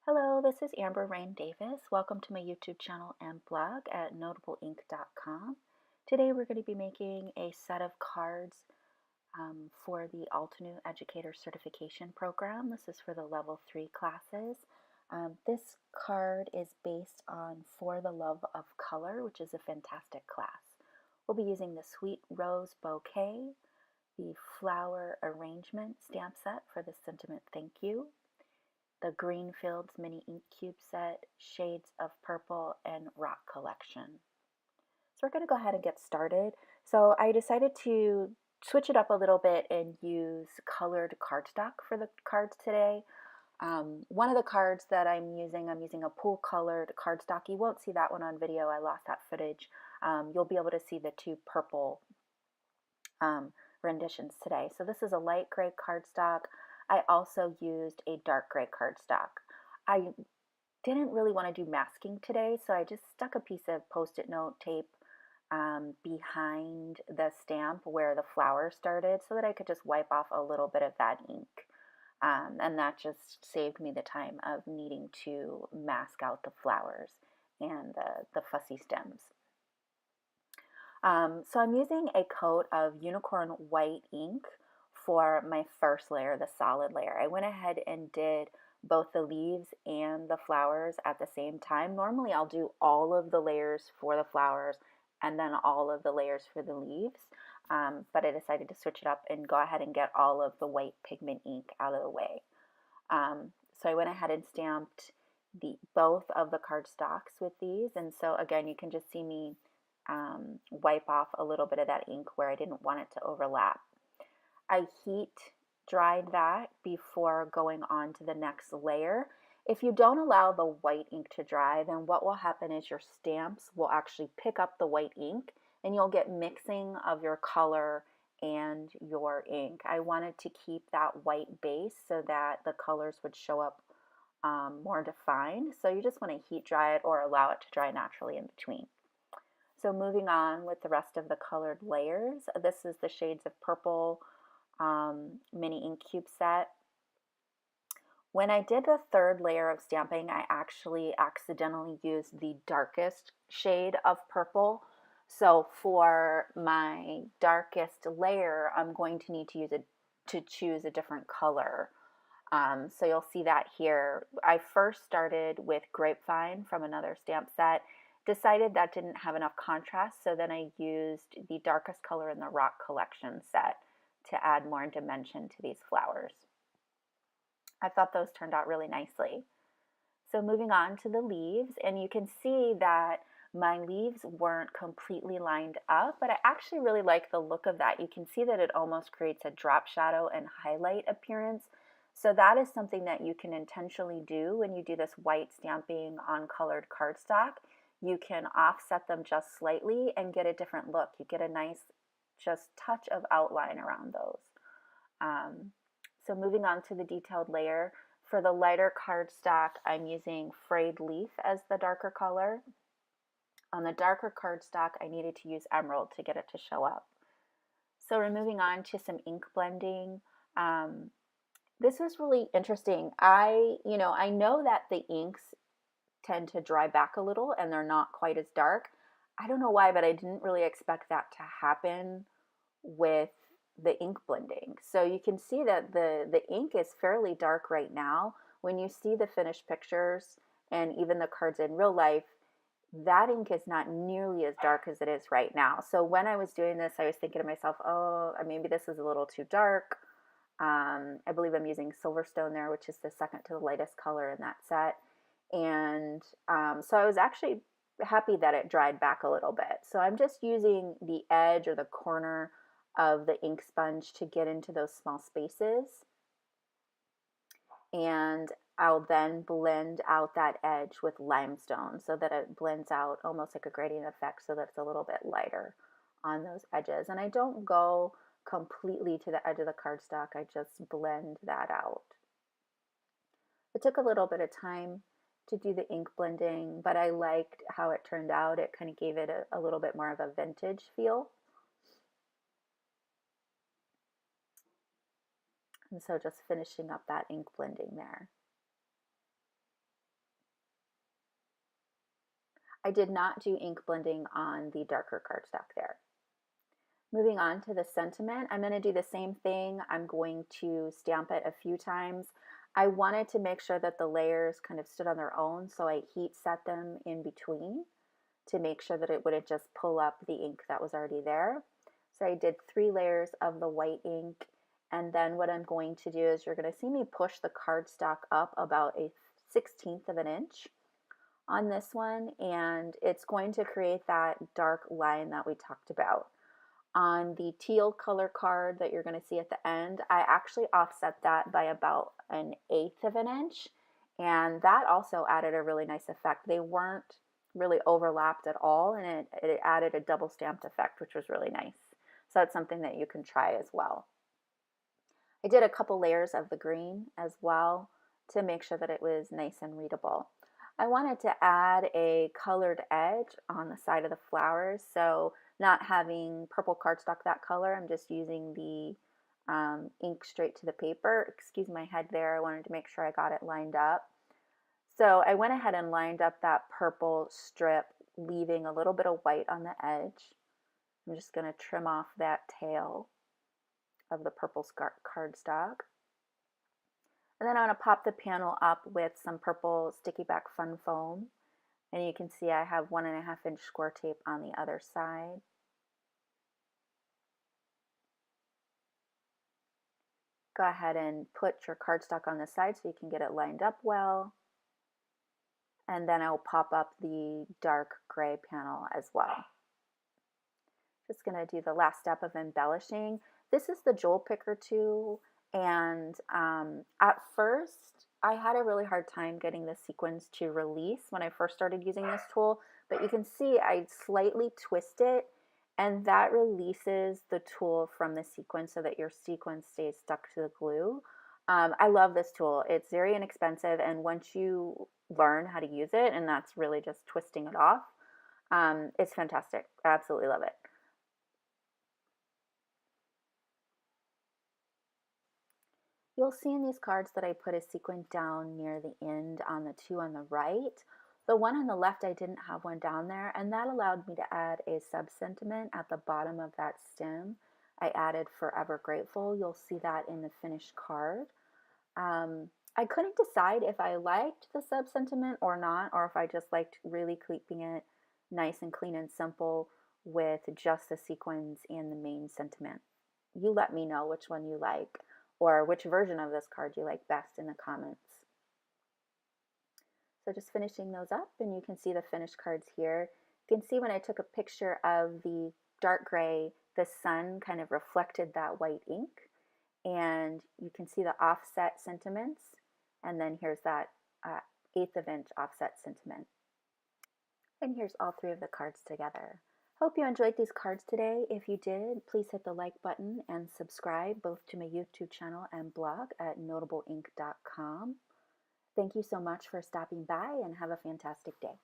Hello, this is Amber Rain Davis. Welcome to my YouTube channel and blog at notableink.com. Today we're going to be making a set of cards for the Altenew Educator Certification Program. This is for the Level 3 classes. This card is based on For the Love of Color, which is a fantastic class. We'll be using the Sweet Rose Bouquet, the Flower Arrangement stamp set for the Sentiment Thank You, the Greenfields Mini Ink Cube set, Shades of Purple, and Rock Collection. So we're going to go ahead and get started. So I decided to switch it up a little bit and use colored cardstock for the cards today. One of the cards that I'm using a pool colored cardstock. You won't see that one on video. I lost that footage. You'll be able to see the two purple renditions today. So this is a light gray cardstock. I also used a dark gray cardstock. I didn't really want to do masking today, so I just stuck a piece of Post-it note tape behind the stamp where the flower started so that I could just wipe off a little bit of that ink. And that just saved me the time of needing to mask out the flowers and the fussy stems. So I'm using a coat of unicorn white ink for my first layer, the solid layer. I went ahead and did both the leaves and the flowers at the same time. Normally I'll do all of the layers for the flowers and then all of the layers for the leaves, but I decided to switch it up and go ahead and get all of the white pigment ink out of the way. So I went ahead and stamped both of the cardstocks with these, and so again you can just see me wipe off a little bit of that ink where I didn't want it to overlap. I heat dried that before going on to the next layer. If you don't allow the white ink to dry, then what will happen is your stamps will actually pick up the white ink and you'll get mixing of your color and your ink. I wanted to keep that white base so that the colors would show up more defined. So you just want to heat dry it or allow it to dry naturally in between. So moving on with the rest of the colored layers, this is the Shades of Purple mini ink cube set. When I did the third layer of stamping, I actually accidentally used the darkest shade of purple. So for my darkest layer, I'm going to need to choose a different color. So you'll see that here. I first started with Grapevine from another stamp set, decided that didn't have enough contrast, so then I used the darkest color in the Rock Collection set to add more dimension to these flowers. I thought those turned out really nicely. So moving on to the leaves, and you can see that my leaves weren't completely lined up, but I actually really like the look of that. You can see that it almost creates a drop shadow and highlight appearance. So that is something that you can intentionally do when you do this white stamping on colored cardstock. You can offset them just slightly and get a different look. You get a nice just touch of outline around those. So moving on to the detailed layer, for the lighter cardstock, I'm using Frayed Leaf as the darker color. On the darker cardstock, I needed to use Emerald to get it to show up. So we're moving on to some ink blending. This was really interesting. I know that the inks tend to dry back a little and they're not quite as dark. I don't know why, but I didn't really expect that to happen with the ink blending. So you can see that the ink is fairly dark right now. When you see the finished pictures and even the cards in real life, that ink is not nearly as dark as it is right now. So when I was doing this, I was thinking to myself, oh, maybe this is a little too dark. I believe I'm using Silverstone there, which is the second to the lightest color in that set. And so I was actually happy that it dried back a little bit. So I'm just using the edge or the corner of the ink sponge to get into those small spaces. And I'll then blend out that edge with limestone so that it blends out almost like a gradient effect so that it's a little bit lighter on those edges. And I don't go completely to the edge of the cardstock, I just blend that out. It took a little bit of time to do the ink blending, but I liked how it turned out. It kind of gave it a little bit more of a vintage feel. And so just finishing up that ink blending there. I did not do ink blending on the darker cardstock there. Moving on to the sentiment, I'm going to do the same thing. I'm going to stamp it a few times. I wanted to make sure that the layers kind of stood on their own, so I heat set them in between to make sure that it wouldn't just pull up the ink that was already there. So I did 3 layers of the white ink, and then what I'm going to do is you're going to see me push the cardstock up about a 1/16 of an inch on this one, and it's going to create that dark line that we talked about. On the teal color card that you're going to see at the end, I actually offset that by about an 1/8 of an inch, and that also added a really nice effect. They weren't really overlapped at all, and it added a double stamped effect, which was really nice. So that's something that you can try as well. I did a couple layers of the green as well to make sure that it was nice and readable. I wanted to add a colored edge on the side of the flowers, so not having purple cardstock that color, I'm just using the ink straight to the paper. Excuse my head there, I wanted to make sure I got it lined up. So I went ahead and lined up that purple strip, leaving a little bit of white on the edge. I'm just going to trim off that tail of the purple cardstock. And then I'm going to pop the panel up with some purple sticky back fun foam. And you can see I have 1.5 inch score tape on the other side. Go ahead and put your cardstock on the side so you can get it lined up well. And then I'll pop up the dark gray panel as well. Just going to do the last step of embellishing. This is the jewel picker tool, and at first I had a really hard time getting the sequins to release when I first started using this tool, but you can see I slightly twist it and that releases the tool from the sequin so that your sequin stays stuck to the glue. I love this tool. It's very inexpensive, and once you learn how to use it, and that's really just twisting it off, it's fantastic. I absolutely love it. You'll see in these cards that I put a sequin down near the end on the 2 on the right. The one on the left, I didn't have one down there, and that allowed me to add a sub-sentiment at the bottom of that stem. I added Forever Grateful. You'll see that in the finished card. I couldn't decide if I liked the sub-sentiment or not, or if I just liked really keeping it nice and clean and simple with just the sequins and the main sentiment. You let me know which one you like, or which version of this card you like best in the comments. So just finishing those up, and you can see the finished cards here. You can see when I took a picture of the dark gray, the sun kind of reflected that white ink, and you can see the offset sentiments, and then here's that 1/8 of inch offset sentiment. And here's all 3 of the cards together. Hope you enjoyed these cards today. If you did, please hit the like button and subscribe both to my YouTube channel and blog at notableink.com. Thank you so much for stopping by, and have a fantastic day.